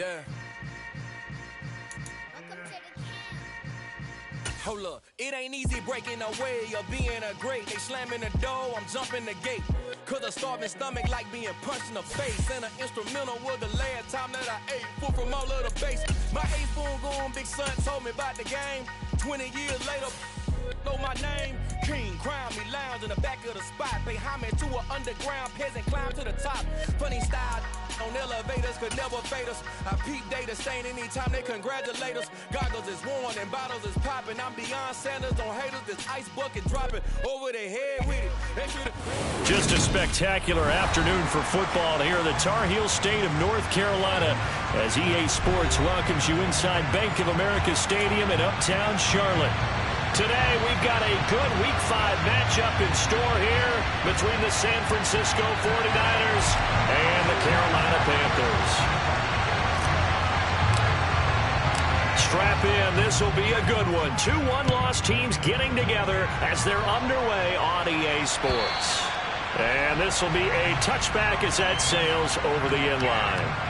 Yeah. Hold up, it ain't easy breaking away or being a great. They slamming the door, I'm jumping the gate. Cause a starving stomach like being punched in the face. And an instrumental was the last time that I ate. Full from all of the bass. My ace boom going, big son told me about the game. 20 years later, know my name. King, crown me, lounge in the back of the spot. Pay homage to an underground peasant, climb to the top. Funny style on elevators could never fade us. I peep data stain anytime they congratulate us. Goggles is worn and bottles is popping. I'm beyond Sanders on haters. This ice bucket dropping over their head with it. Just a spectacular afternoon for football here in the Tar Heel state of North Carolina as EA Sports welcomes you inside Bank of America Stadium in uptown Charlotte. Today, we've got a good Week 5 matchup in store here between the San Francisco 49ers and the Carolina Panthers. Strap in, this will be a good one. 2 one-loss teams getting together as they're underway on EA Sports. And this will be a touchback as that sails over the end line.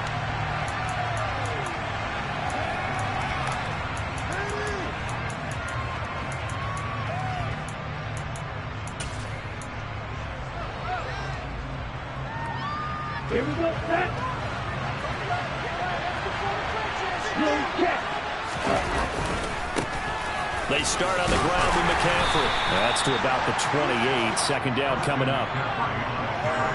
Here we go, set. They start on the ground with McCaffrey. That's to about the 28. Second down coming up.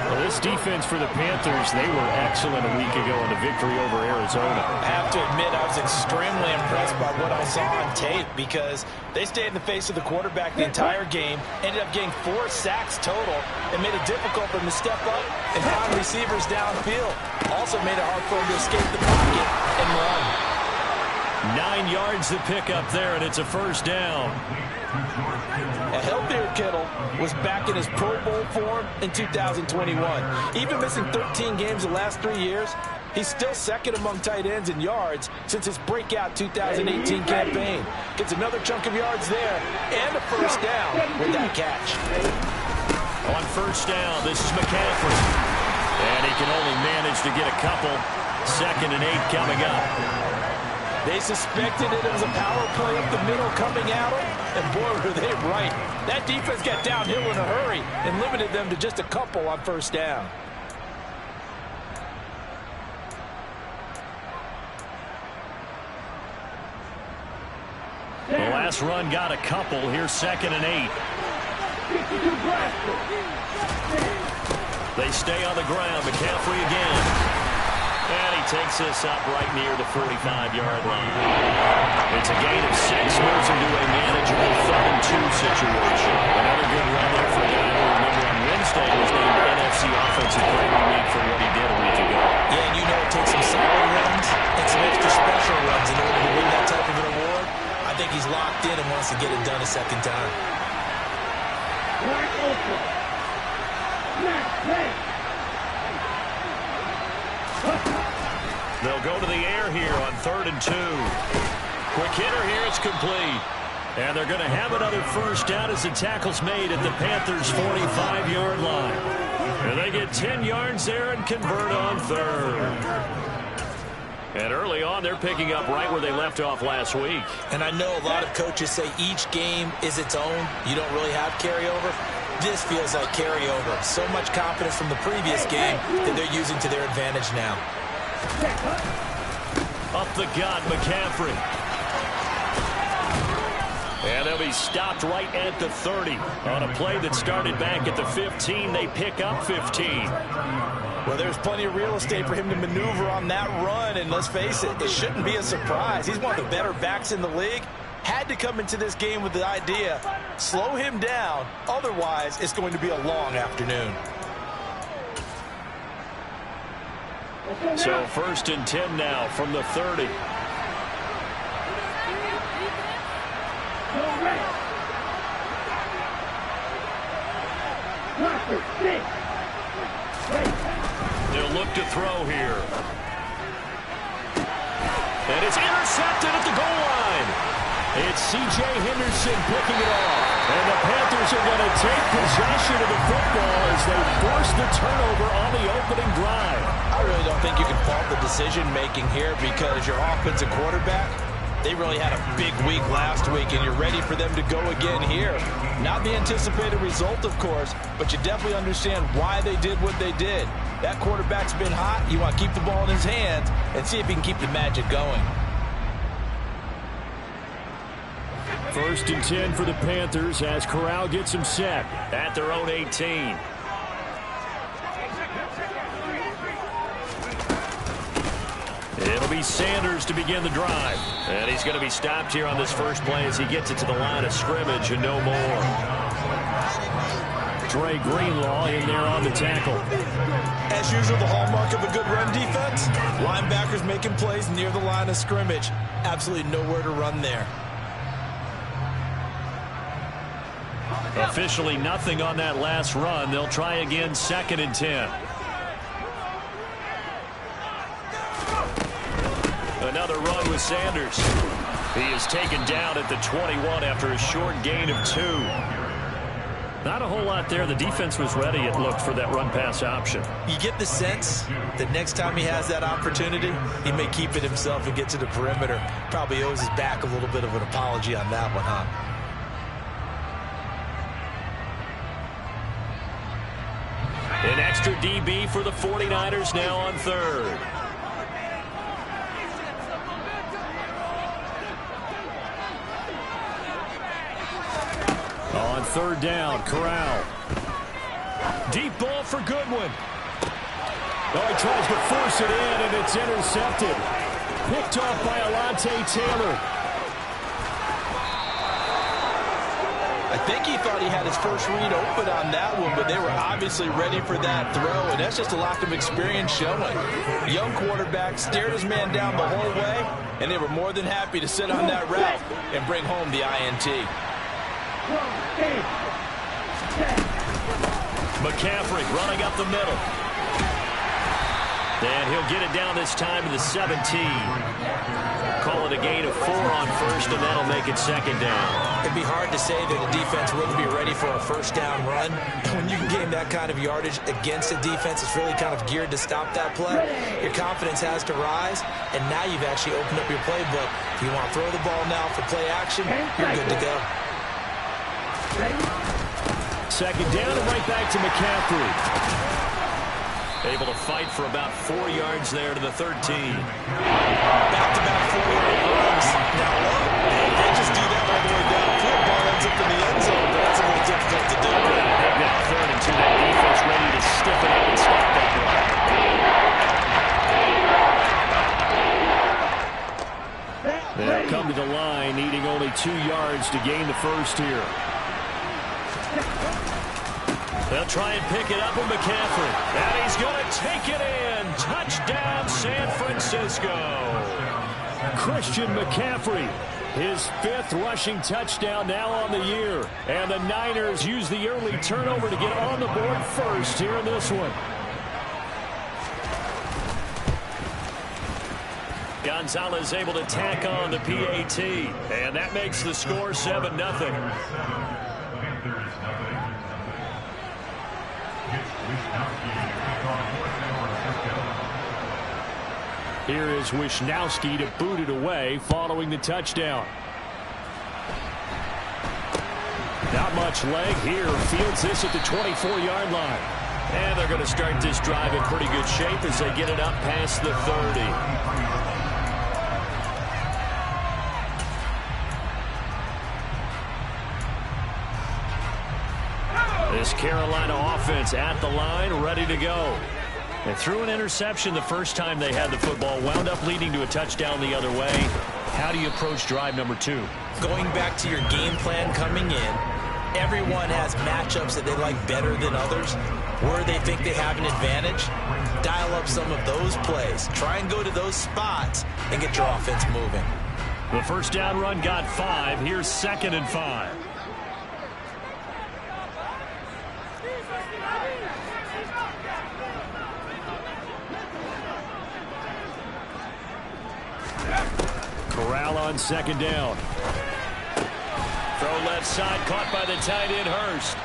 Well, this defense for the Panthers, they were excellent a week ago in the victory over Arizona. I have to admit, I was extremely impressed by what I saw on tape because they stayed in the face of the quarterback the entire game, ended up getting 4 sacks total, and made it difficult for them to step up and find receivers downfield. Also made it hard for them to escape the pocket and run. 9 yards to pick up there, and it's a first down. A healthier Kittle was back in his Pro Bowl form in 2021. Even missing 13 games the last 3 years, he's still second among tight ends in yards since his breakout 2018 campaign. Gets another chunk of yards there and a first down with that catch. On first down, this is McCaffrey. And he can only manage to get a couple. 2nd and 8 coming up. They suspected it was a power play up the middle coming at them, and boy, were they right. That defense got downhill in a hurry and limited them to just a couple on first down. The last run got a couple. Here's 2nd and 8. They stay on the ground. McCaffrey again. And he takes this up right near the 45-yard line. It's a gain of 6, moves into a manageable 3rd and 2 situation. Another good run there for a guy who, remember, on Wednesday was named NFC Offensive Player of the Week for what he did a week ago. Yeah, and you know it takes some solid runs and some extra special runs in order to win that type of an award. I think he's locked in and wants to get it done a second time. They'll go to the air here on 3rd and 2. Quick hitter here, it's complete. And they're going to have another first down as the tackle's made at the Panthers' 45-yard line. And they get 10 yards there and convert on 3rd. And early on, they're picking up right where they left off last week. And I know a lot of coaches say each game is its own. You don't really have carryover. This feels like carryover. So much confidence from the previous game that they're using to their advantage now. Up the gut, McCaffrey. And they'll be stopped right at the 30. On a play that started back at the 15, they pick up 15. Well, there's plenty of real estate for him to maneuver on that run, and let's face it, it shouldn't be a surprise. He's one of the better backs in the league. Had to come into this game with the idea, slow him down, otherwise it's going to be a long afternoon. So 1st and 10 now from the 30. They'll look to throw here. And it's intercepted at the goal line. It's C.J. Henderson picking it off. And the Panthers are going to take possession of the football as they force the turnover on the opening drive. I really don't don't think you can fault the decision-making here because your offensive quarterback, they really had a big week last week, and you're ready for them to go again here. Not the anticipated result, of course, but you definitely understand why they did what they did. That quarterback's been hot. You want to keep the ball in his hands and see if he can keep the magic going. 1st and 10 for the Panthers as Corral gets them set at their own 18. It'll be Sanders to begin the drive. And he's going to be stopped here on this first play as he gets it to the line of scrimmage and no more. Dre Greenlaw in there on the tackle. As usual, the hallmark of a good run defense, linebackers making plays near the line of scrimmage. Absolutely nowhere to run there. Officially nothing on that last run. They'll try again 2nd and 10. Another run with Sanders. He is taken down at the 21 after a short gain of 2. Not a whole lot there. The defense was ready, it looked, for that run-pass option. You get the sense that next time he has that opportunity, he may keep it himself and get to the perimeter. Probably owes his back a little bit of an apology on that one, huh? An extra DB for the 49ers now on 3rd. On 3rd down, Corral. Deep ball for Goodwin. Oh, he tries to force it in, and it's intercepted. Picked off by Alontae Taylor. I think he thought he had his first read open on that one, but they were obviously ready for that throw, and that's just a lack of experience showing. Young quarterback stared his man down the whole way, and they were more than happy to sit on that route and bring home the INT. McCaffrey running up the middle. And he'll get it down this time to the 17. Call it a gain of 4 on 1st, and that'll make it 2nd down. It'd be hard to say that a defense wouldn't be ready for a 1st down run. When you can gain that kind of yardage against a defense that's really kind of geared to stop that play, your confidence has to rise, and now you've actually opened up your playbook. If you want to throw the ball now for play action, you're good to go. 2nd down and right back to McCaffrey. Able to fight for about 4 yards there to the 13. Back-to-back 4-yard runs. Now look, they just do that all the way downfield. Ball ends up in the end zone, but that's a little difficult to do. They've got 3rd and 2. That defense ready to stiffen up and stop that run. They'll come to the line, needing only 2 yards to gain the 1st here. They'll try and pick it up with McCaffrey. And he's going to take it in. Touchdown, San Francisco. Christian McCaffrey, his 5th rushing touchdown now on the year. And the Niners use the early turnover to get on the board first here in this one. Gonzalez able to tack on the PAT. And that makes the score 7-0. Here is Wisnowski to boot it away following the touchdown. Not much leg here. Fields this at the 24-yard line. And they're going to start this drive in pretty good shape as they get it up past the 30. This Carolina offense at the line, ready to go. They threw an interception the first time they had the football, wound up leading to a touchdown the other way. How do you approach drive number 2? Going back to your game plan coming in, everyone has matchups that they like better than others. Where they think they have an advantage, dial up some of those plays. Try and go to those spots and get your offense moving. The 1st down run got 5. Here's 2nd and 5. Corral on 2nd down. Throw left side, caught by the tight end Hurst.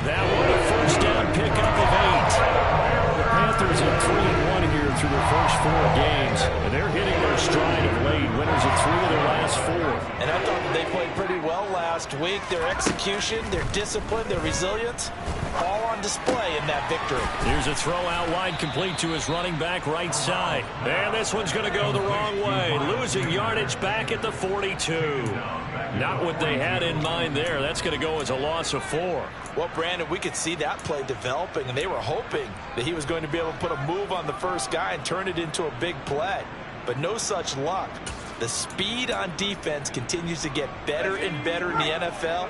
That one a 1st down pickup of 8. The Panthers are 3-1 here their first 4 games, and they're hitting their stride of late. Winners of 3 of their last 4. And I thought that they played pretty well last week. Their execution, their discipline, their resilience, all on display in that victory. Here's a throw out wide, complete to his running back right side. And this one's going to go the wrong way. Losing yardage back at the 42. Not what they had in mind there. That's going to go as a loss of 4. Well, Brandon, we could see that play developing, and they were hoping that he was going to be able to put a move on the first guy and turn it into a big play. But no such luck. The speed on defense continues to get better and better in the NFL.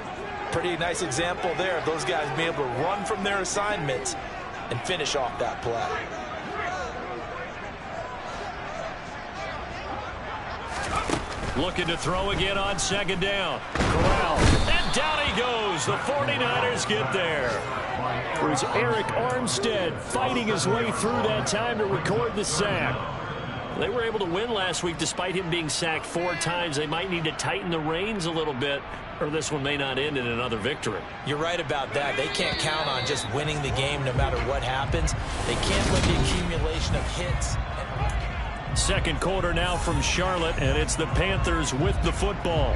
Pretty nice example there of those guys being able to run from their assignments and finish off that play. Looking to throw again on second down. Corral. And down he goes. The 49ers get there. It was Eric Armstead fighting his way through that time to record the sack. They were able to win last week despite him being sacked 4 times. They might need to tighten the reins a little bit, or this one may not end in another victory. You're right about that. They can't count on just winning the game no matter what happens. They can't let the accumulation of hits. Second quarter now from Charlotte, and it's the Panthers with the football,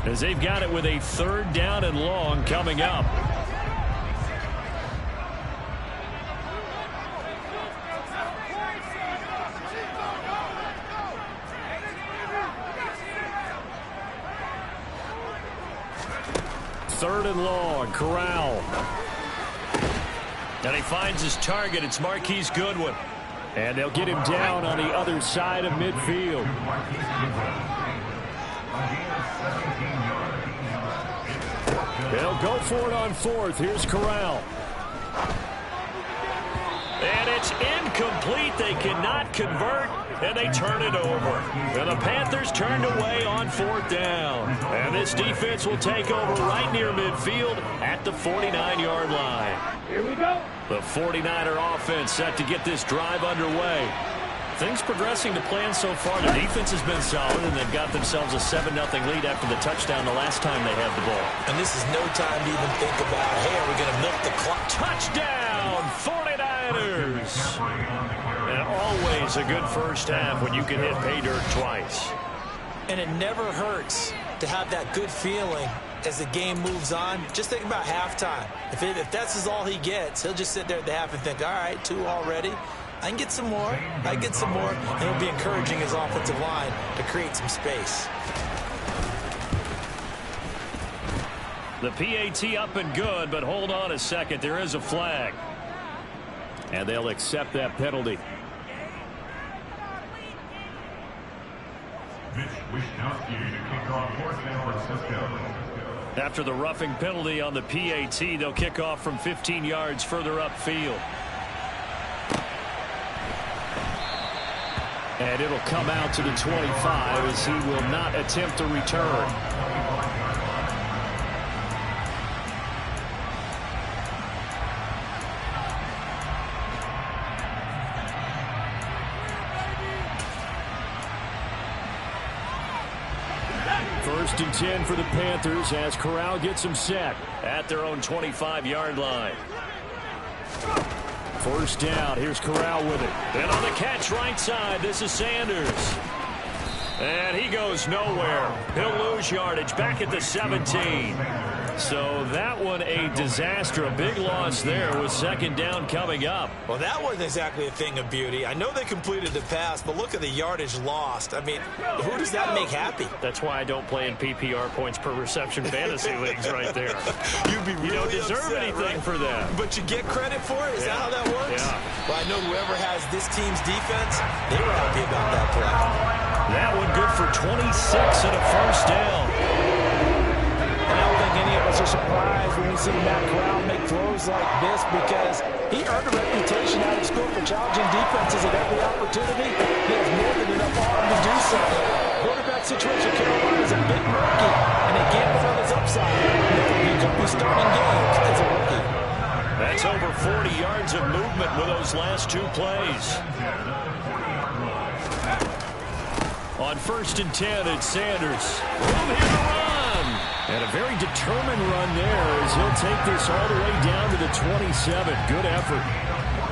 as they've got it with a 3rd down and long coming up. Third and long, Corral. And he finds his target. It's Marquise Goodwin. And they'll get him down on the other side of midfield. They'll go for it on 4th. Here's Corral. And it's incomplete. They cannot convert, and they turn it over. And the Panthers turned away on 4th down. And this defense will take over right near midfield at the 49-yard line. Here we go. The 49er offense set to get this drive underway. Things progressing to plan so far. The defense has been solid, and they've got themselves a 7-0 lead after the touchdown the last time they had the ball. And this is no time to even think about, hey, are we going to milk the clock? Touchdown, 49ers! And always a good first half when you can hit pay dirt twice. And it never hurts to have that good feeling as the game moves on. Just think about halftime. If that's all he gets, he'll just sit there at the half and think, all right, 2 already. I can get some more. I can get some more. And he'll be encouraging his offensive line to create some space. The PAT up and good, but hold on a second. There is a flag. And they'll accept that penalty. After the roughing penalty on the PAT, they'll kick off from 15 yards further upfield. And it'll come out to the 25 as he will not attempt to return. First and 10 for the Panthers as Corral gets him set at their own 25-yard line. First down. Here's Corral with it. And on the catch right side, this is Sanders. And he goes nowhere. He'll lose yardage back at the 17. So that one a disaster. A big loss there with second down coming up. Well, that wasn't exactly a thing of beauty. I know they completed the pass, but look at the yardage lost. I mean, who does that make happy? That's why I don't play in PPR points per reception fantasy leagues right there. You'd be really You don't deserve upset, anything right? for that. But you get credit for it? Is that how that works? Yeah. Well, I know whoever has this team's defense, they were happy about that play. That one good for 26 and a first down. I don't think any of us are surprised when we see Matt Corral make throws like this because he earned a reputation out of school for challenging defenses at every opportunity. He has more than enough arm to do so. Quarterback situation, Carolina is a bit murky, and they gamble on his upside. He could be starting games as a rookie. That's over 40 yards of movement with those last 2 plays. On first and 10, it's Sanders. Room here to run. And a very determined run there as he'll take this all the way down to the 27. Good effort.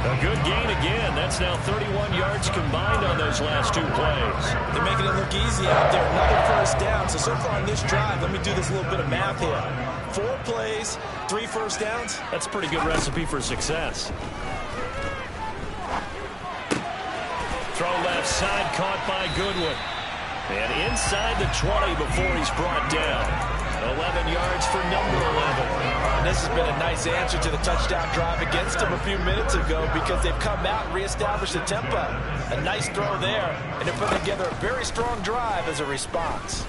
A good gain again. That's now 31 yards combined on those last 2 plays. They're making it look easy out there. Another first down. So far on this drive, let me do this little bit of math here. 4 plays, 3 first downs. That's a pretty good recipe for success. Throw left side, caught by Goodwin. And inside the 20 before he's brought down. 11 yards for number 11. And this has been a nice answer to the touchdown drive against them a few minutes ago because they've come out and reestablished the tempo. A nice throw there, and they're putting together a very strong drive as a response.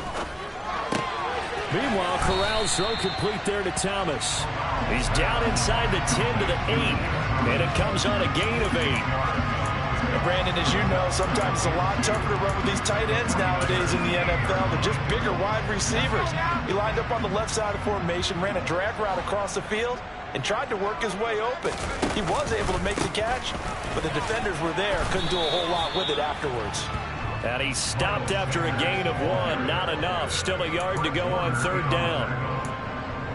Meanwhile, Corral's throw complete there to Thomas. He's down inside the 10 to the 8, and it comes on a gain of 8. Brandon, as you know, sometimes it's a lot tougher to run with these tight ends nowadays in the NFL. They're just bigger wide receivers. He lined up on the left side of formation, ran a drag route across the field, and tried to work his way open. He was able to make the catch, but the defenders were there, couldn't do a whole lot with it afterwards. And he stopped after a gain of 1. Not enough. Still a yard to go on 3rd down.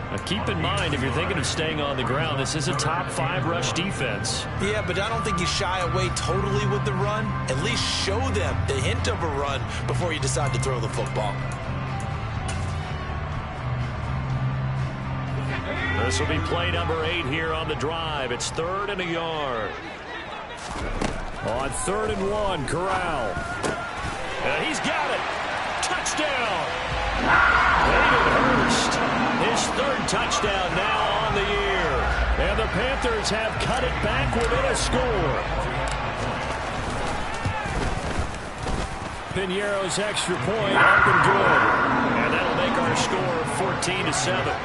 Now keep in mind, if you're thinking of staying on the ground, this is a top 5 rush defense. Yeah, but I don't think you shy away totally with the run. At least show them the hint of a run before you decide to throw the football. This will be play number 8 here on the drive. It's 3rd and a yard. On 3rd and 1, Corral. And he's got it. Touchdown. David Hurst. His 3rd touchdown now on the year. And the Panthers have cut it back within a score. Piñeiro's extra point up and good. And that'll make our score 14-7.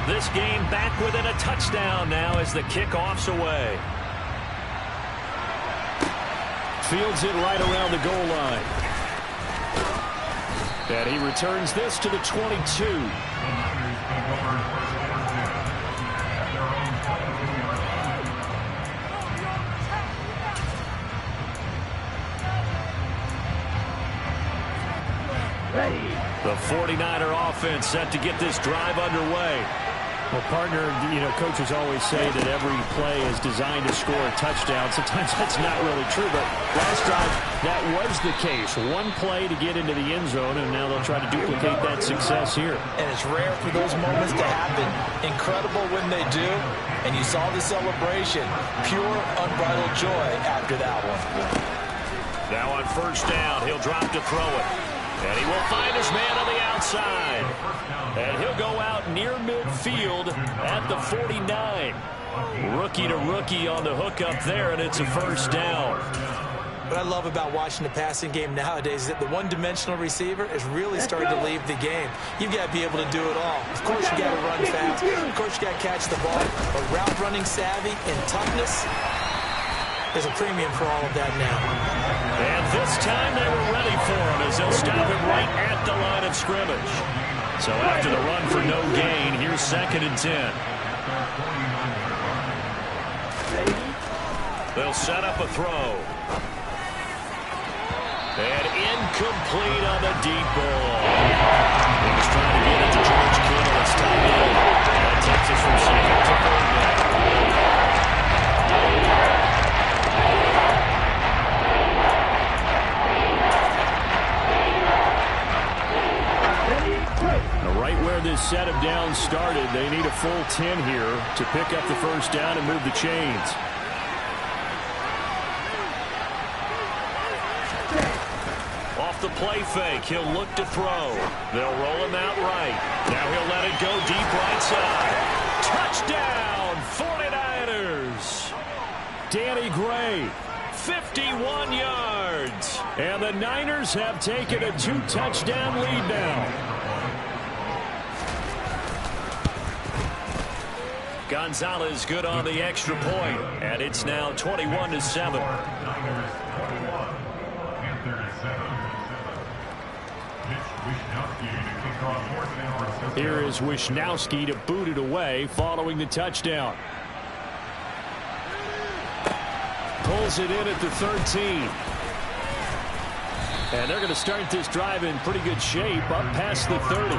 This game back within a touchdown now as the kickoff's away. Fields it right around the goal line. And he returns this to the 22. The 49er offense set to get this drive underway. Well, partner, coaches always say that every play is designed to score a touchdown. Sometimes that's not really true, but last drive, that was the case. One play to get into the end zone, and now they'll try to duplicate that success here. And it's rare for those moments to happen. Incredible when they do. And you saw the celebration. Pure, unbridled joy after that one. Now on 1st down, he'll drop to throw it. And he will find his man on the outside. And he'll go out near midfield at the 49. Rookie to rookie on the hook up there, and it's a 1st down. What I love about watching the passing game nowadays is that the one-dimensional receiver is really starting to leave the game. You've got to be able to do it all. Of course, you got to run fast. Of course, you got to catch the ball. But route running savvy and toughness, there's a premium for all of that now. And this time they were ready for him as they'll stop him right at the line of scrimmage. So after the run for no gain, here's 2nd and 10. They'll set up a throw. And incomplete on the deep ball. He was trying to get it to George Kittle. It's tight end. That takes us from 2nd to 3rd now. Right where this set of downs started, they need a full 10 here to pick up the 1st down and move the chains. Off the play fake, he'll look to throw. They'll roll him out right. Now he'll let it go deep right side. Touchdown, 49ers! Danny Gray, 51 yards. And the Niners have taken a 2-touchdown lead now. Gonzalez good on the extra point, and it's now 21-7. Here is Wisnowski to boot it away following the touchdown. Pulls it in at the 13. And they're going to start this drive in pretty good shape up past the 30.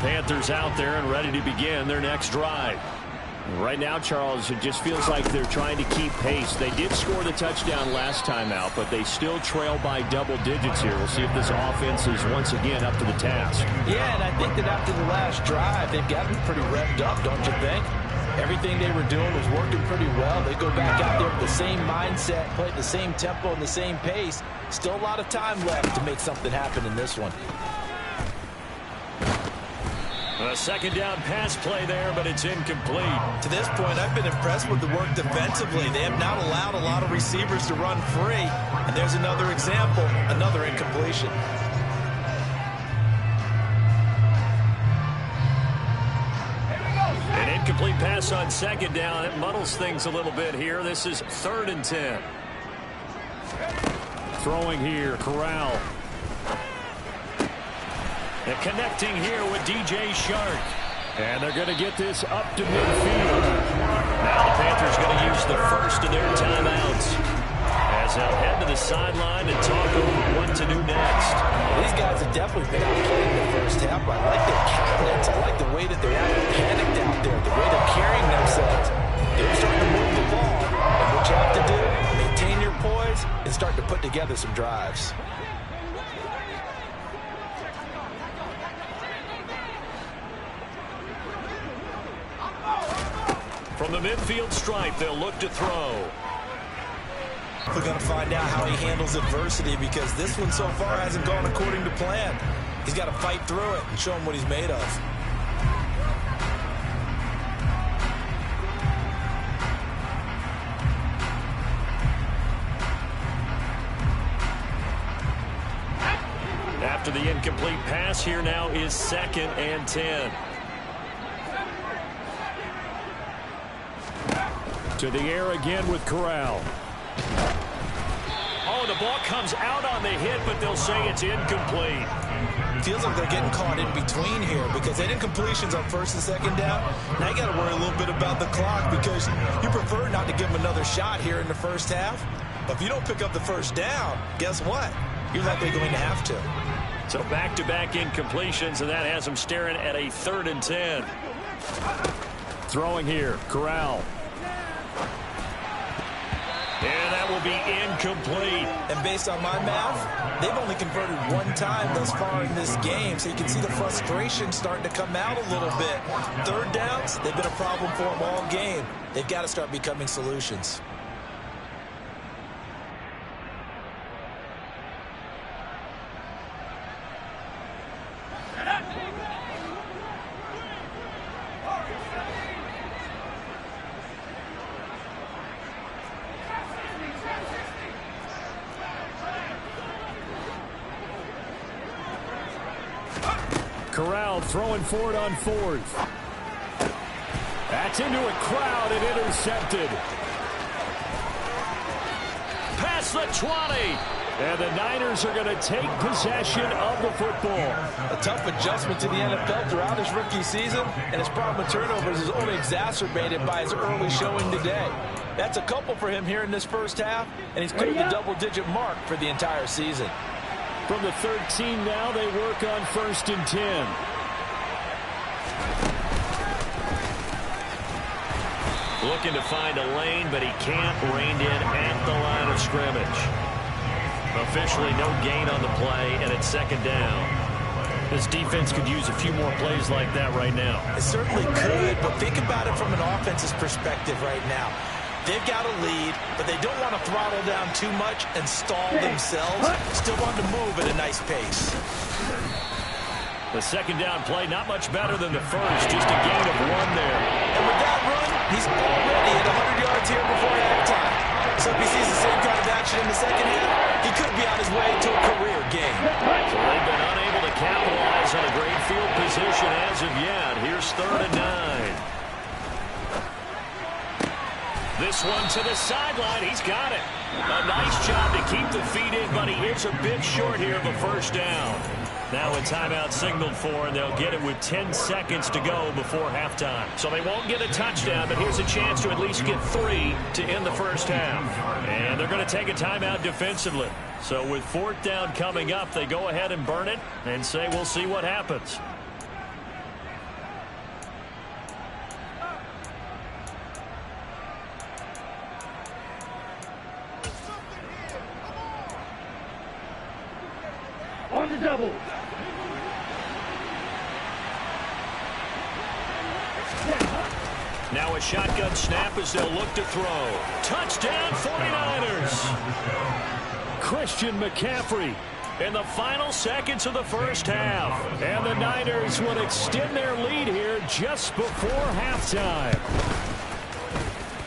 Panthers out there and ready to begin their next drive. Right now, Charles, it just feels like they're trying to keep pace. They did score the touchdown last time out, but they still trail by double digits here. We'll see if this offense is once again up to the task. Yeah, and I think that after the last drive, they've got to be pretty revved up, don't you think? Everything they were doing was working pretty well. They go back out there with the same mindset, play at the same tempo and the same pace. Still a lot of time left to make something happen in this one. A second down pass play there, but it's incomplete. To this point, I've been impressed with the work defensively. They have not allowed a lot of receivers to run free. And there's another example, another incompletion. An incomplete pass on second down. It muddles things a little bit here. This is 3rd and 10. Throwing here, Corral. And connecting here with DJ Shark. And they're going to get this up to midfield. Now the Panthers going to use the first of their timeouts as they'll head to the sideline and talk over what to do next. These guys have definitely been outplayed in the first half. I like their confidence. I like the way that they're not panicked out there, the way they're carrying themselves. They're starting to move the ball. And what you have to do, maintain your poise and start to put together some drives. From the midfield stripe, they'll look to throw. We're going to find out how he handles adversity because this one so far hasn't gone according to plan. He's got to fight through it and show him what he's made of. After the incomplete pass, here now is 2nd and 10. To the air again with Corral. Oh, the ball comes out on the hit, but they'll say it's incomplete. Feels like they're getting caught in between here because they did completions on 1st and 2nd down. Now you got to worry a little bit about the clock because you prefer not to give them another shot here in the first half. But if you don't pick up the first down, guess what? You're likely going to have to. So back-to-back incompletions, and that has them staring at a 3rd and 10. Throwing here, Corral. And that will be incomplete. And based on my math, they've only converted one time thus far in this game, so you can see the frustration starting to come out a little bit. 3rd downs, they've been a problem for them all game. They've got to start becoming solutions. Corral throwing for it on 4th. That's into a crowd and intercepted. Past the 20. And the Niners are going to take possession of the football. A tough adjustment to the NFL throughout his rookie season, and his problem with turnovers is only exacerbated by his early showing today. That's a couple for him here in this first half, and he's cleared the double-digit mark for the entire season. From the 13 now, they work on 1st and 10. Looking to find a lane, but he can't. Reined in at the line of scrimmage. Officially no gain on the play, and it's 2nd down. This defense could use a few more plays like that right now. It certainly could, but think about it from an offense's perspective right now. They've got a lead, but they don't want to throttle down too much and stall themselves. Still want to move at a nice pace. The 2nd down play, not much better than the first, just a gain of 1 there. And with that run, he's already at 100 yards here before halftime. So if he sees the same kind of action in the 2nd half, he could be on his way to a career game. So they've been unable to capitalize on a great field position as of yet. Here's 3rd and 9. This one to the sideline. He's got it. A nice job to keep the feet in, but he is a bit short here of a 1st down. Now a timeout signaled for, and they'll get it with 10 seconds to go before halftime. So they won't get a touchdown, but here's a chance to at least get 3 to end the first half. And they're going to take a timeout defensively. So with 4th down coming up, they go ahead and burn it and say we'll see what happens. double. Now a shotgun snap as they'll look to throw. Touchdown 49ers. Christian McCaffrey in the final seconds of the first half. And the Niners would extend their lead here just before halftime.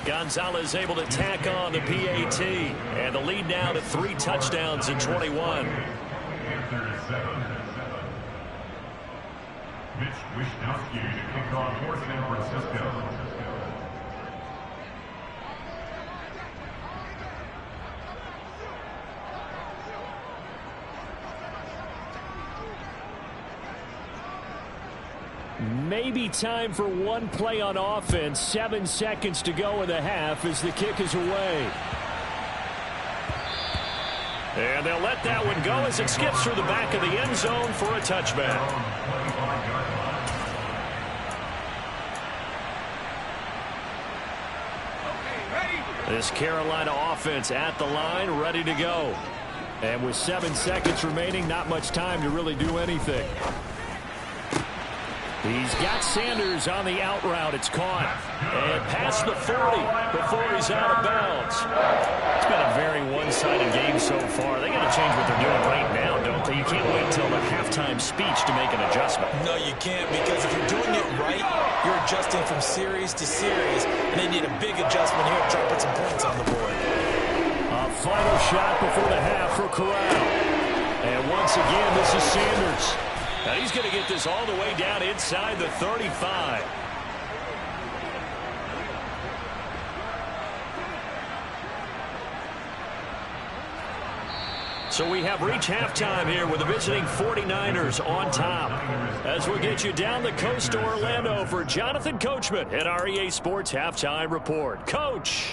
Gonzalez able to tack on the PAT. And the lead now to 3 touchdowns in 21. Mitch Wishnowsky to kick off for San Francisco. Maybe time for one play on offense. 7 seconds to go in the half as the kick is away. And they'll let that one go as it skips through the back of the end zone for a touchback. This Carolina offense at the line, ready to go. And with 7 seconds remaining, not much time to really do anything. He's got Sanders on the out route. It's caught. And past the 40 before he's out of bounds. It's been a very one-sided game so far. They got to change what they're doing right now, don't they? You can't wait until the halftime speech to make an adjustment. No, you can't, because if you're doing it right, you're adjusting from series to series, and they need a big adjustment here to try to put some points on the board. A final shot before the half for Corral. And once again, this is Sanders. Now he's going to get this all the way down inside the 35. So we have reached halftime here with the visiting 49ers on top. As we'll get you down the coast to Orlando for Jonathan Coachman at our EA Sports Halftime Report. Coach!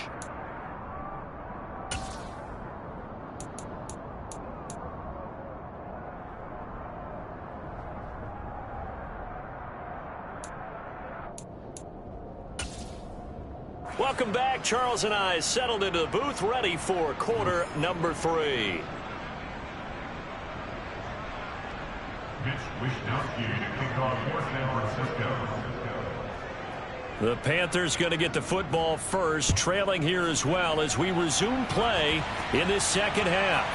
Welcome back. Charles and I settled into the booth, ready for quarter number 3. Mitch Wishnowsky to kick off for San Francisco. The Panthers going to get the football first, trailing here as well as we resume play in this second half.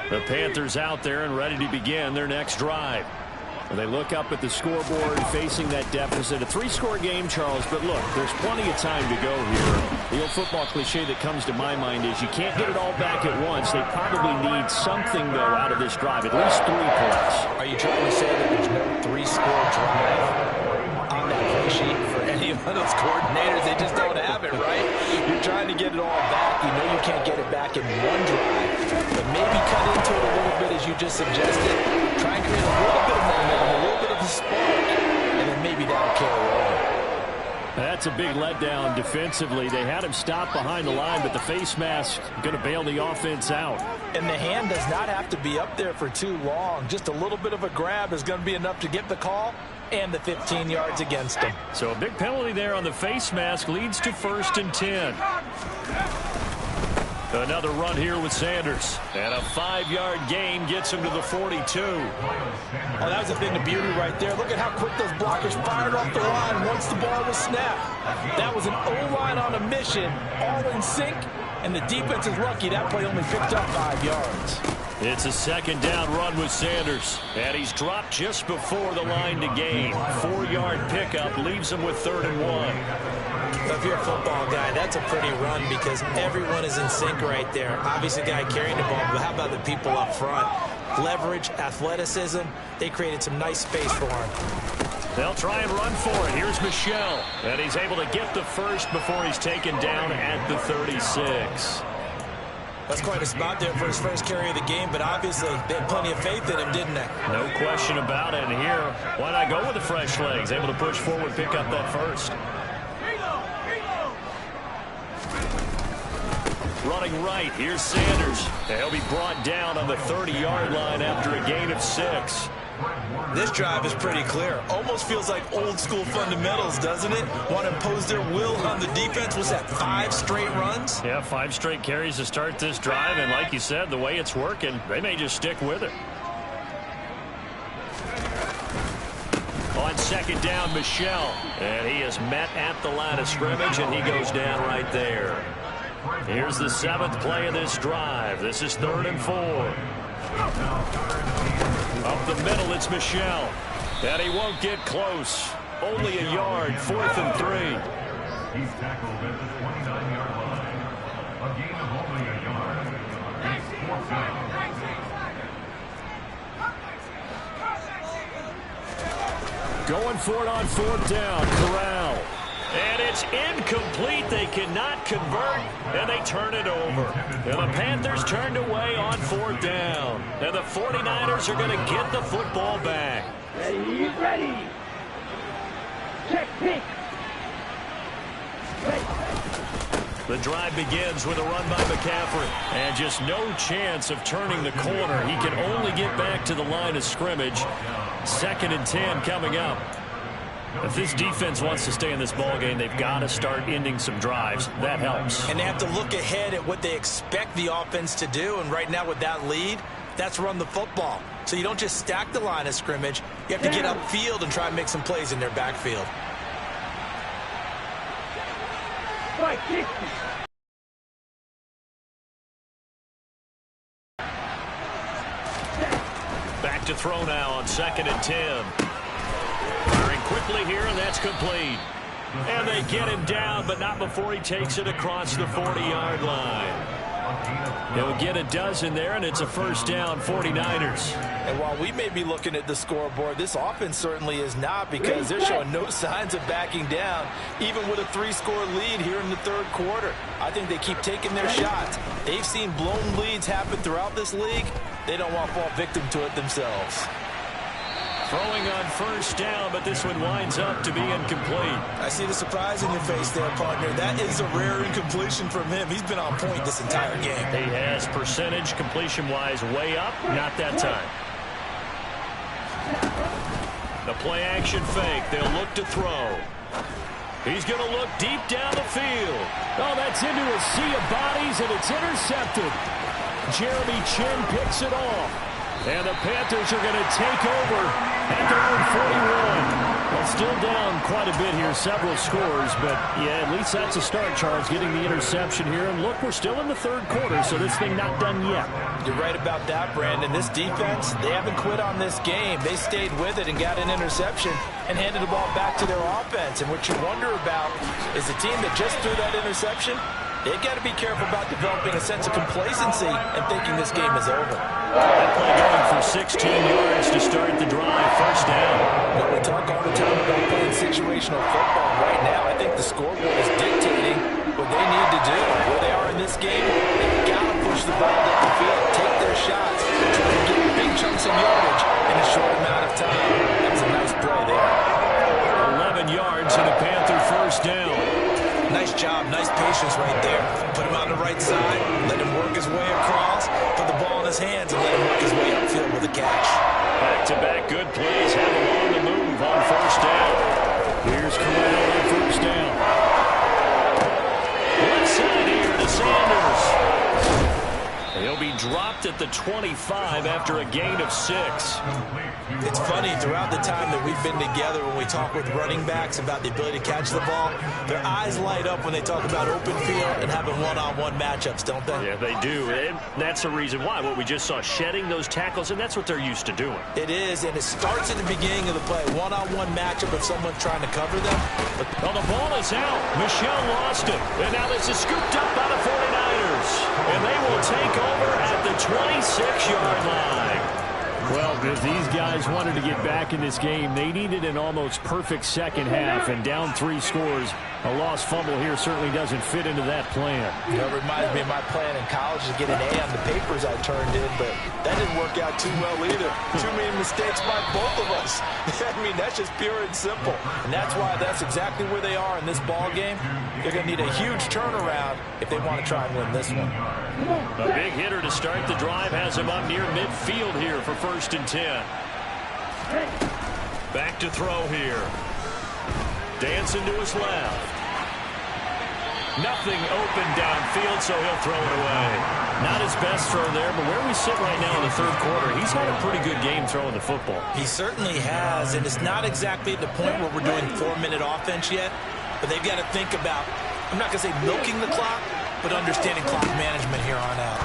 The Panthers out there and ready to begin their next drive. They look up at the scoreboard facing that deficit. A 3-score game, Charles, but look, there's plenty of time to go here. The old football cliche that comes to my mind is you can't get it all back at once. They probably need something, though, out of this drive, at least 3 plays. Are you trying to say that there's no 3-score drive on that play sheet for any of those coordinators? They just don't have it, right? You're trying to get it all back. You know you can't get it back in one drive, but maybe cut into it a little bit as you just suggested. Try and create a little bit of momentum, a little bit of a spark, and then maybe that'll carry over. That's a big letdown defensively. They had him stop behind the line, but the face mask going to bail the offense out. And the hand does not have to be up there for too long. Just a little bit of a grab is going to be enough to get the call and the 15 yards against him. So a big penalty there on the face mask leads to 1st and 10. Another run here with Sanders. And a 5-yard gain gets him to the 42. Oh, that was a thing of beauty right there. Look at how quick those blockers fired off the line once the ball was snapped. That was an O-line on a mission, all in sync, and the defense is lucky that play only picked up 5 yards. It's a 2nd down run with Sanders, and he's dropped just before the line to gain. 4-yard pickup leaves him with 3rd and 1. So if you're a football guy, that's a pretty run because everyone is in sync right there. Obviously, the guy carrying the ball, but how about the people up front? Leverage, athleticism, they created some nice space for him. They'll try and run for it. Here's Michel, and he's able to get the first before he's taken down at the 36. That's quite a spot there for his first carry of the game, but obviously they had plenty of faith in him, didn't they? No question about it. And here, why not go with the fresh legs? Able to push forward, pick up that first. Running right, here's Sanders. He'll be brought down on the 30-yard line after a gain of 6. This drive is pretty clear. Almost feels like old school fundamentals, doesn't it? Want to impose their will on the defense. Was that 5 straight runs? Yeah, 5 straight carries to start this drive. And like you said, the way it's working, they may just stick with it. On second down, Michel. And he is met at the line of scrimmage, and he goes down right there. Here's the 7th play of this drive. This is 3rd and 4. Up the middle, it's Michel. And he won't get close. Only a yard, 4th and 3. He's tackled at the 29-yard line. A gain of only a yard. It's 4th down. Going for it on 4th down. Corral. And it's incomplete. They cannot convert, and they turn it over. And the Panthers turned away on 4th down. And the 49ers are going to get the football back. Ready, ready. Check, pick. The drive begins with a run by McCaffrey. And just no chance of turning the corner. He can only get back to the line of scrimmage. 2nd and 10 coming up. If this defense wants to stay in this ballgame, they've got to start ending some drives. That helps. And they have to look ahead at what they expect the offense to do. And right now with that lead, that's run the football. So you don't just stack the line of scrimmage. You have to get upfield and try and make some plays in their backfield. Back to throw now on 2nd and 10. Firing quickly here, and that's complete. And they get him down, but not before he takes it across the 40-yard line. He'll get a dozen there, and it's a 1st down, 49ers. And while we may be looking at the scoreboard, this offense certainly is not, because they're showing no signs of backing down, even with a 3-score lead here in the 3rd quarter. I think they keep taking their shots. They've seen blown leads happen throughout this league. They don't want to fall victim to it themselves. Throwing on 1st down, but this one winds up to be incomplete. I see the surprise in your face there, partner. That is a rare incompletion from him. He's been on point this entire game. He has percentage completion-wise way up. Not that time. The play-action fake. They'll look to throw. He's going to look deep down the field. Oh, that's into a sea of bodies, and it's intercepted. Jeremy Chin picks it off. And the Panthers are going to take over at their own 41. Well, still down quite a bit here, several scores, but yeah, at least that's a start, Charles, getting the interception here. And look, we're still in the 3rd quarter, so this thing not done yet. You're right about that, Brandon. This defense, they haven't quit on this game. They stayed with it and got an interception and handed the ball back to their offense. And what you wonder about is the team that just threw that interception, they've got to be careful about developing a sense of complacency and thinking this game is over. That play going for 16 yards to start the drive. 1st down. We talk all the time about playing situational football. Right now, I think the scoreboard is dictating what they need to do. Where they are in this game, they've got to push the ball down the field, take their shots, and try to get big chunks of yardage in a short amount of time. That was a nice play there. 11 yards and a Panther 1st down. Nice job, nice patience right there. Put him on the right side, let him work his way across, put the ball in his hands, and let him work his way upfield with a catch. Back-to-back good plays, have him on the move on 1st down. Here's Corral on 1st down. Left side here to Sanders. He'll be dropped at the 25 after a gain of 6. It's funny, throughout the time that we've been together, when we talk with running backs about the ability to catch the ball, their eyes light up when they talk about open field and having one-on-one matchups, don't they? Yeah, they do. And that's the reason why. What we just saw, shedding those tackles, and that's what they're used to doing. It is, and it starts at the beginning of the play. One-on-one matchup if someone's trying to cover them. Well, the ball is out. Michel lost it. And now this is scooped up by the 49ers. And they will take over at the 26-yard line. Well, if these guys wanted to get back in this game, they needed an almost perfect second half, and down 3 scores. A lost fumble here certainly doesn't fit into that plan. You know, it reminds me of my plan in college to get an A on the papers I turned in, but that didn't work out too well either. Too many mistakes by both of us. I mean, that's just pure and simple. And that's why that's exactly where they are in this ball game. They're going to need a huge turnaround if they want to try and win this one. A big hitter to start the drive has him up near midfield here for 1st and 10. Back to throw here. Dancing to his left. Nothing open downfield, so he'll throw it away. Not his best throw there, but where we sit right now in the third quarter, he's had a pretty good game throwing the football. He certainly has, and it's not exactly at the point where we're doing 4-minute offense yet, but they've got to think about, I'm not going to say milking the clock, but understanding clock management here on out.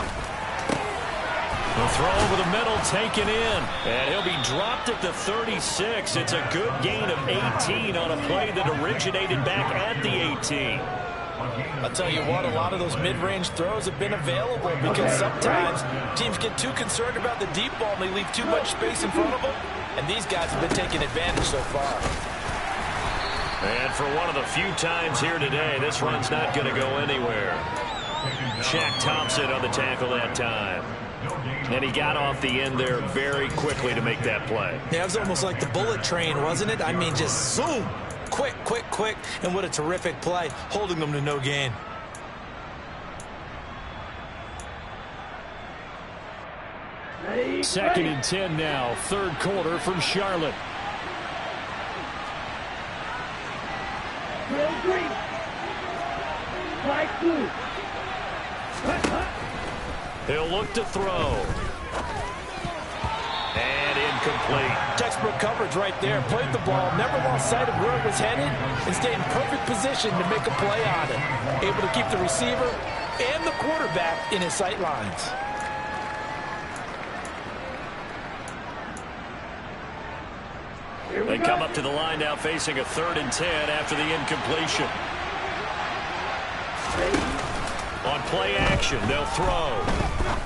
The throw over the middle taken in, and he'll be dropped at the 36. It's a good gain of 18 on a play that originated back at the 18. I'll tell you what, a lot of those mid-range throws have been available because sometimes teams get too concerned about the deep ball and they leave too much space in front of them, and these guys have been taking advantage so far. And for one of the few times here today, this run's not going to go anywhere. Shaq Thompson on the tackle that time. And he got off the end there very quickly to make that play. Yeah, it was almost like the bullet train, wasn't it? I mean, just zoom. Quick, quick, quick. And what a terrific play, holding them to no gain. Second and 10 now, third quarter from Charlotte. He'll look to throw. And incomplete. Textbook coverage right there. Played the ball, never lost sight of where it was headed, and stayed in perfect position to make a play on it. Able to keep the receiver and the quarterback in his sight lines. They come up to the line now facing a 3rd and 10 after the incompletion. On play action, they'll throw.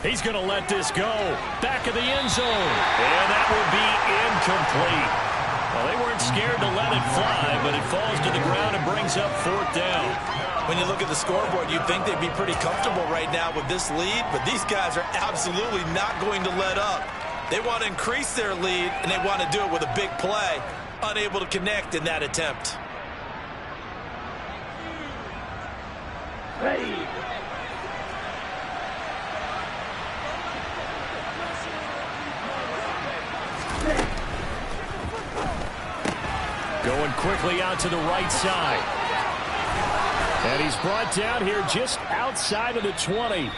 He's going to let this go. Back of the end zone. And that will be incomplete. Well, they weren't scared to let it fly, but it falls to the ground and brings up 4th down. When you look at the scoreboard, you'd think they'd be pretty comfortable right now with this lead, but these guys are absolutely not going to let up. They want to increase their lead, and they want to do it with a big play. Unable to connect in that attempt. Ready. Going quickly out to the right side. And he's brought down here just outside of the 20.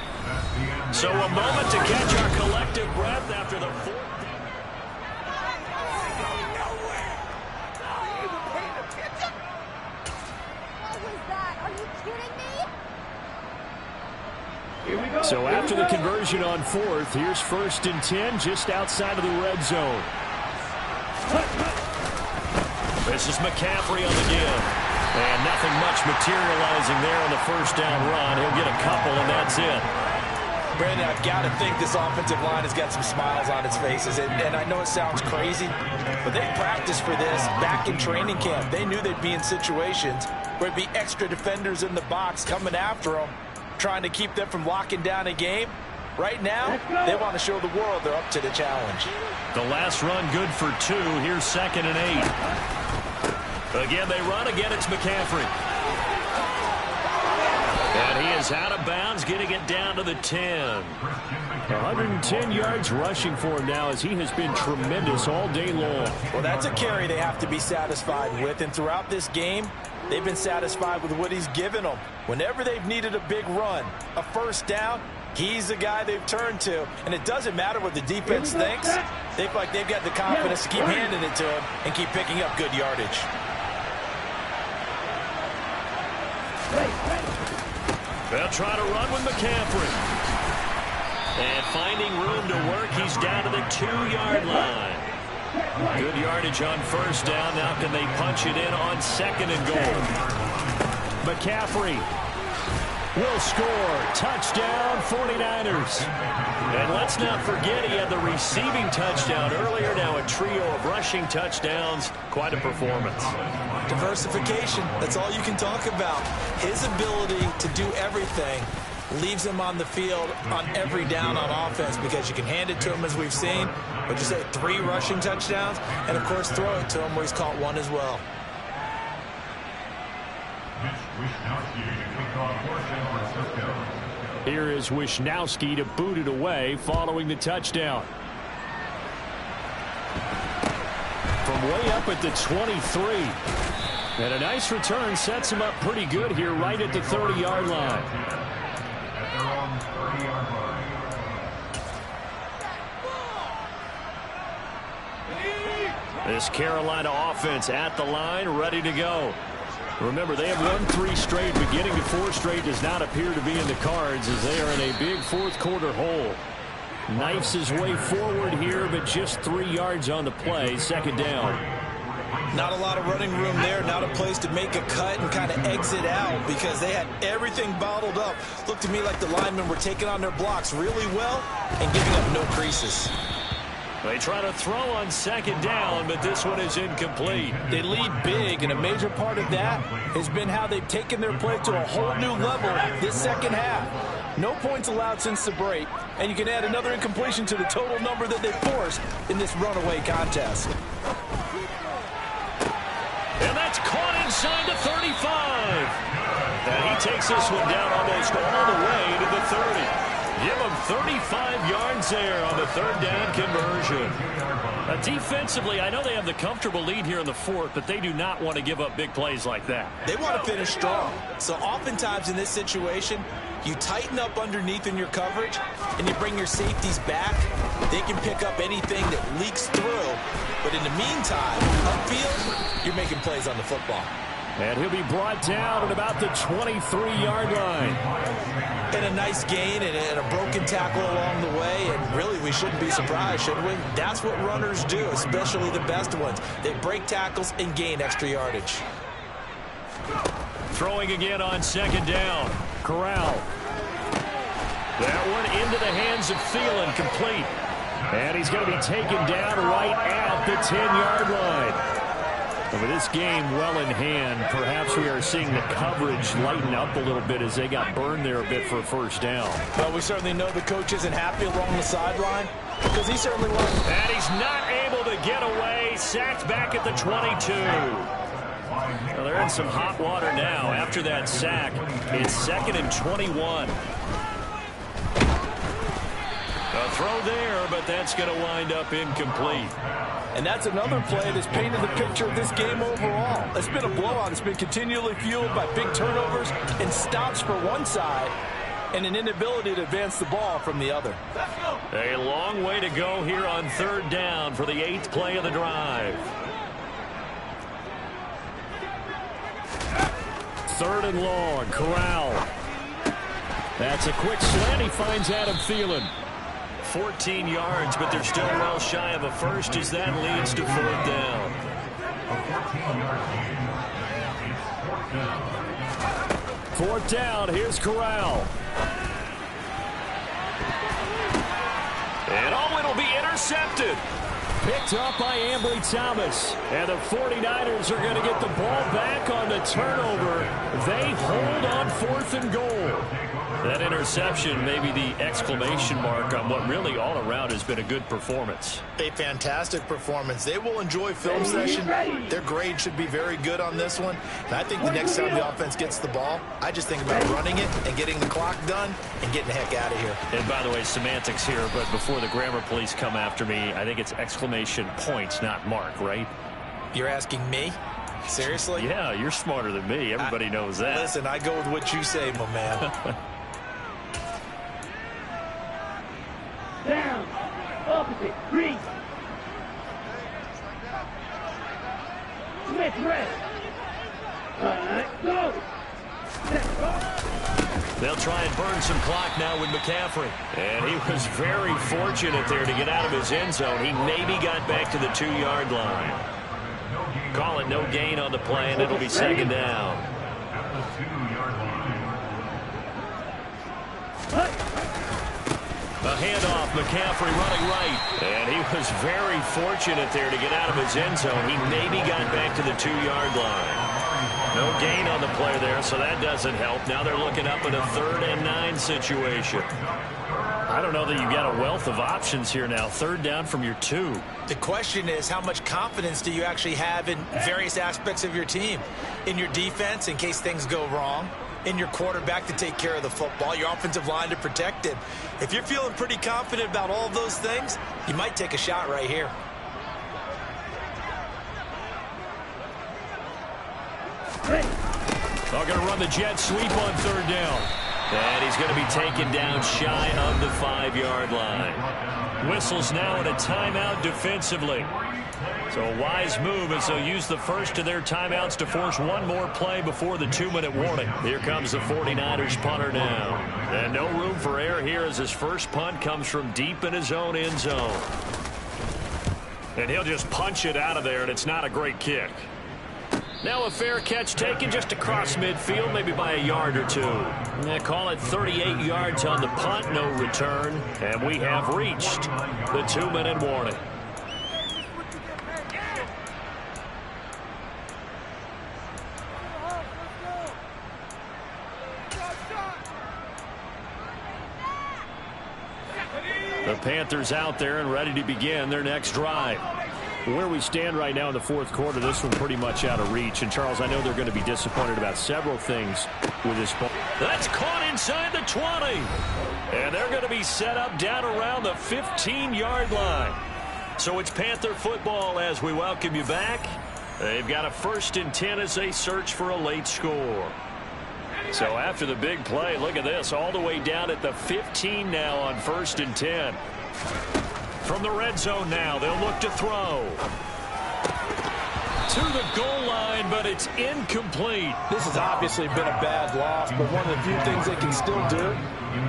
So a moment to catch our collective breath after the 4th. So after the conversion on 4th, here's 1st and 10 just outside of the red zone. This is McCaffrey on the give. And nothing much materializing there on the 1st down run. He'll get a couple, and that's it. Brandon, I've got to think this offensive line has got some smiles on its faces. And I know it sounds crazy, but they practiced for this back in training camp. They knew they'd be in situations where it'd be extra defenders in the box coming after them, trying to keep them from locking down a game. Right now, they want to show the world they're up to the challenge. The last run good for 2. Here's 2nd and 8. Again, they run. Again, it's McCaffrey. And he is out of bounds, getting it down to the 10. 110 yards rushing for him now as he has been tremendous all day long. Well, that's a carry they have to be satisfied with. And throughout this game, they've been satisfied with what he's given them. Whenever they've needed a big run, a 1st down, he's the guy they've turned to. And it doesn't matter what the defense thinks. They feel like they've got the confidence to keep handing it to him and keep picking up good yardage. They'll try to run with McCaffrey. And finding room to work, he's down to the 2-yard line. Good yardage on 1st down. Now can they punch it in on 2nd and goal? McCaffrey will score. Touchdown, 49ers. And let's not forget he had the receiving touchdown earlier. Now a trio of rushing touchdowns. Quite a performance. Diversification, that's all you can talk about. His ability to do everything leaves him on the field on every down on offense because you can hand it to him as we've seen. But you say 3 rushing touchdowns, and of course throw it to him where he's caught 1 as well. Here is Wisnowski to boot it away following the touchdown. him way up at the 23. And a nice return sets him up pretty good here right at the 30-yard line. At their own 30-yard line. This Carolina offense at the line, ready to go. Remember, they have won 3 straight, but getting to 4 straight does not appear to be in the cards as they are in a big fourth-quarter hole. Knifes his way forward here, but just 3 yards on the play, second down. Not a lot of running room there, not a place to make a cut and kind of exit out because they had everything bottled up. Looked to me like the linemen were taking on their blocks really well and giving up no creases. They try to throw on second down, but this one is incomplete. They lead big, and a major part of that has been how they've taken their play to a whole new level this second half. No points allowed since the break, and you can add another incompletion to the total number that they forced in this runaway contest. And that's caught inside the 35. And he takes this one down almost all the way to the 30. Give him 35 yards there on the third down conversion. Defensively, I know they have the comfortable lead here in the fourth, but they do not want to give up big plays like that. They want to finish strong. So oftentimes in this situation, you tighten up underneath in your coverage, and you bring your safeties back. They can pick up anything that leaks through. But in the meantime, upfield, you're making plays on the football. And he'll be brought down at about the 23-yard line. And a nice gain and a broken tackle along the way. And really, we shouldn't be surprised, should we? That's what runners do, especially the best ones. They break tackles and gain extra yardage. Throwing again on second down. Corral. That one into the hands of Thielen, complete. And he's going to be taken down right at the 10-yard line. And with this game well in hand, perhaps we are seeing the coverage lighten up a little bit as they got burned there a bit for a first down. Well, we certainly know the coach isn't happy along the sideline because he certainly wasn't. And he's not able to get away. Sacked back at the 22. Well, they're in some hot water now. After that sack, it's 2nd and 21. A throw there, but that's going to wind up incomplete. And that's another play that's painted the picture of this game overall. It's been a blowout. It's been continually fueled by big turnovers and stops for one side and an inability to advance the ball from the other. A long way to go here on third down for the 8th play of the drive. 3rd and long. Corral. That's a quick slant. He finds Adam Thielen. 14 yards, but they're still well shy of a first as that leads to 4th down. Fourth down, here's Corral. And it'll be intercepted. Picked up by Ambry Thomas. And the 49ers are going to get the ball back on the turnover. They hold on 4th and goal. That interception may be the exclamation mark on what really all around has been a good performance. A fantastic performance. They will enjoy film session. Their grade should be very good on this one. And I think the next time the offense gets the ball, I just think about running it and getting the clock done and getting the heck out of here. And by the way, semantics here, but before the grammar police come after me, I think it's exclamation points, not mark, right? You're asking me? Seriously? Yeah, you're smarter than me. Everybody knows that. Listen, I go with what you say, my man. Down. Opposite. Green. Smith rest. Go. Let's go. They'll try and burn some clock now with McCaffrey. And he was very fortunate there to get out of his end zone. He maybe got back to the 2-yard line. Call it no gain on the play, and it'll be 2nd down. At the 2-yard line. A handoff, McCaffrey running right. And he was very fortunate there to get out of his end zone. He maybe got back to the 2-yard line. No gain on the play there, so that doesn't help. Now they're looking up at a 3rd and 9 situation. I don't know that you've got a wealth of options here now. 3rd down from your 2. The question is, how much confidence do you actually have in various aspects of your team? In your defense, in case things go wrong. In your quarterback to take care of the football, your offensive line to protect it. If you're feeling pretty confident about all of those things, you might take a shot right here. They're going to run the jet sweep on third down. And he's going to be taken down shy of the 5-yard line. Whistles now in a timeout defensively. So a wise move as they'll use the first of their timeouts to force one more play before the 2-minute warning. Here comes the 49ers punter now. And no room for error here as his first punt comes from deep in his own end zone. And he'll just punch it out of there, and it's not a great kick. Now a fair catch taken just across midfield, maybe by a yard or two. Call it 38 yards on the punt, no return. And we have reached the 2-minute warning. The Panthers out there and ready to begin their next drive. Where we stand right now in the fourth quarter, this one pretty much out of reach. And, Charles, I know they're going to be disappointed about several things with this ball. That's caught inside the 20. And they're going to be set up down around the 15-yard line. So it's Panther football as we welcome you back. They've got a 1st and 10 as they search for a late score. So after the big play, look at this, all the way down at the 15 now on 1st and 10. From the red zone now, they'll look to throw. To the goal line, but it's incomplete. This has obviously been a bad loss, but one of the few things they can still do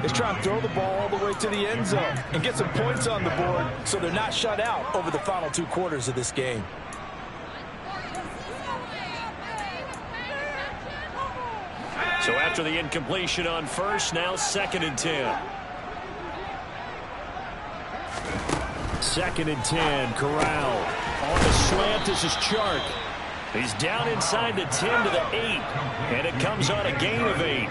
is try and throw the ball all the way to the end zone and get some points on the board so they're not shut out over the final 2 quarters of this game. So after the incompletion on first, now 2nd and 10. 2nd and 10, Corral. On the slant, this is Chark. He's down inside the 10 to the 8. And it comes on a gain of 8.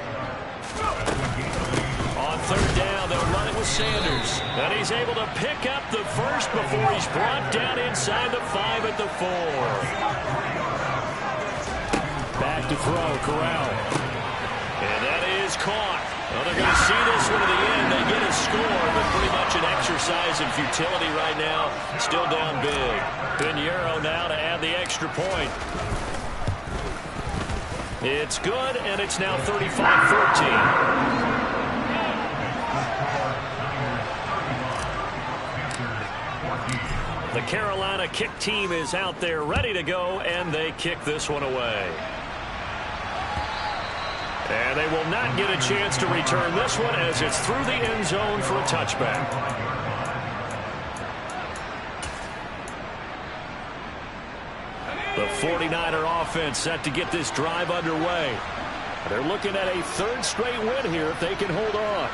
On third down, they'll run it with Sanders. And he's able to pick up the first before he's brought down inside the 5 at the 4. Back to throw, Corral. And that is caught. Well, they're going to see this one to the end. They get a score, but pretty much an exercise in futility right now. Still down big. Pinheiro now to add the extra point. It's good, and it's now 35-14. The Carolina kick team is out there ready to go, and they kick this one away. And they will not get a chance to return this one as it's through the end zone for a touchback. The 49er offense set to get this drive underway. They're looking at a 3rd straight win here if they can hold on.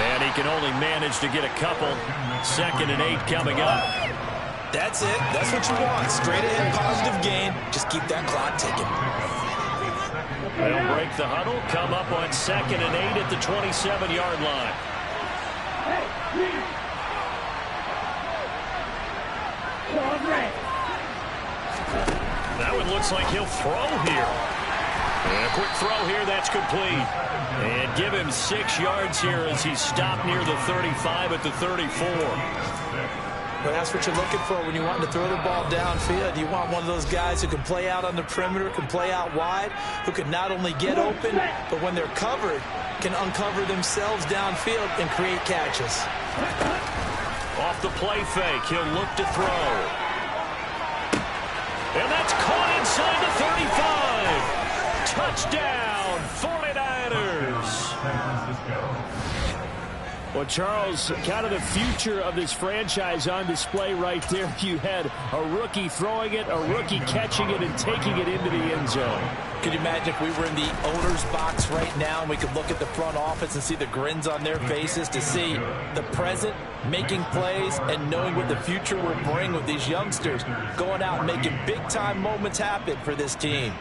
And he can only manage to get a couple. 2nd and 8 coming up. That's it. That's what you want. Straight ahead, positive gain. Just keep that clock ticking. They'll break the huddle, come up on 2nd and 8 at the 27-yard line. That one looks like he'll throw here. And a quick throw here, that's complete. And give him 6 yards here as he's stopped near the 35 at the 34. But that's what you're looking for when you're wanting to throw the ball downfield. You want one of those guys who can play out on the perimeter, can play out wide, who can not only get open, but when they're covered, can uncover themselves downfield and create catches. Off the play fake, he'll look to throw. And that's caught inside the 35. Touchdown, 49ers. Well, Charles, kind of the future of this franchise on display right there. You had a rookie throwing it, a rookie catching it, and taking it into the end zone. Could you imagine if we were in the owner's box right now and we could look at the front office and see the grins on their faces to see the present making plays and knowing what the future will bring with these youngsters going out and making big-time moments happen for this team.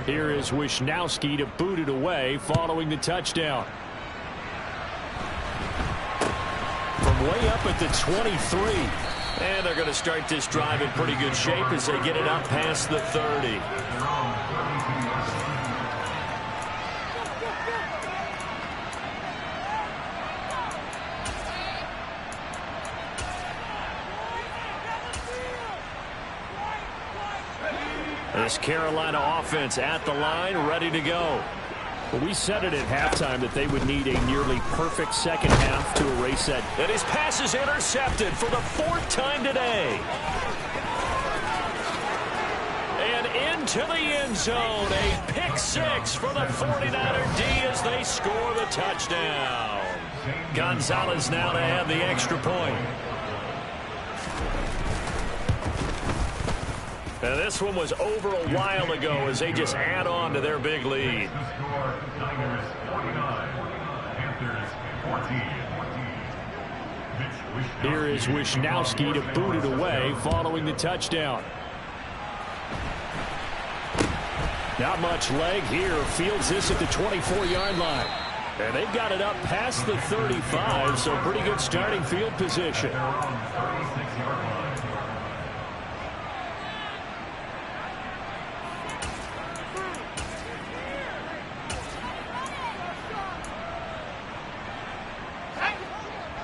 Here is Wisnowski to boot it away following the touchdown. From way up at the 23. And they're going to start this drive in pretty good shape as they get it up past the 30. This Carolina offense at the line, ready to go. Well, we said it at halftime that they would need a nearly perfect second half to erase that. And his pass is intercepted for the 4th time today. And into the end zone, a pick 6 for the 49er D as they score the touchdown. Gonzalez now to have the extra point. And this one was over a while ago as they just add on to their big lead. Niners 49, Panthers 14. Here is Wishnowski to boot it away following the touchdown. Not much leg here. Fields this at the 24-yard line. And they've got it up past the 35, so pretty good starting field position.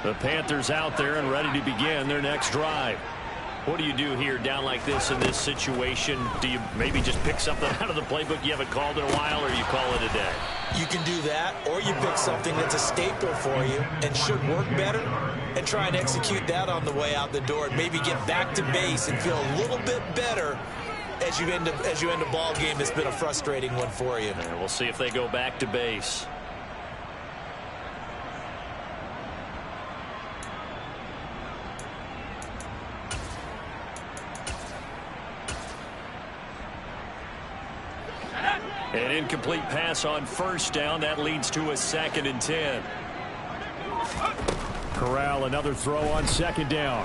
The Panthers out there and ready to begin their next drive. What do you do here down like this in this situation? Do you maybe just pick something out of the playbook you haven't called in a while, or you call it a day? You can do that, or you pick something that's a staple for you and should work better and try and execute that on the way out the door and maybe get back to base and feel a little bit better as you end a ball game that's been a frustrating one for you. And we'll see if they go back to base. An incomplete pass on first down. That leads to a 2nd and 10. Corral, another throw on second down.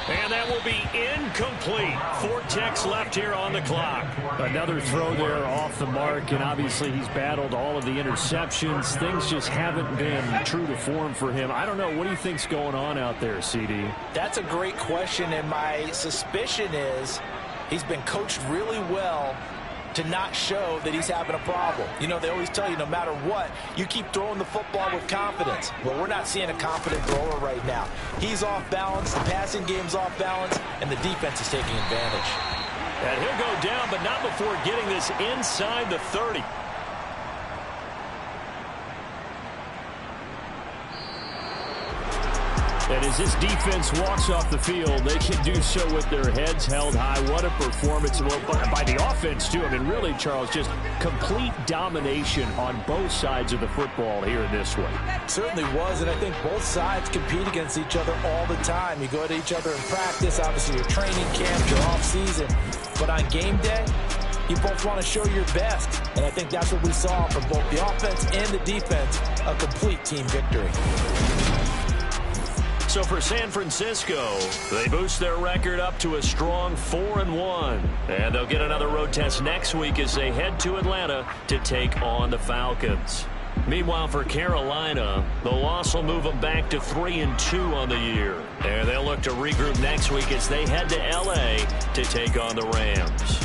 And that will be incomplete. 4 ticks left here on the clock. Another throw there off the mark, and obviously he's battled all of the interceptions. Things just haven't been true to form for him. I don't know. What do you think's going on out there, CD? That's a great question, and my suspicion is he's been coached really well to not show that he's having a problem. You know, they always tell you no matter what, you keep throwing the football with confidence. Well, we're not seeing a confident thrower right now. He's off balance, the passing game's off balance, and the defense is taking advantage. And he'll go down, but not before getting this inside the 30. And as this defense walks off the field, they can do so with their heads held high. What a performance by the offense, too. I mean, really, Charles, just complete domination on both sides of the football here in this one. Certainly was, and I think both sides compete against each other all the time. You go to each other in practice, obviously your training camp, your off-season. But on game day, you both want to show your best. And I think that's what we saw from both the offense and the defense, a complete team victory. So for San Francisco, they boost their record up to a strong 4-1. And they'll get another road test next week as they head to Atlanta to take on the Falcons. Meanwhile, for Carolina, the loss will move them back to 3-2 on the year. And they'll look to regroup next week as they head to L.A. to take on the Rams.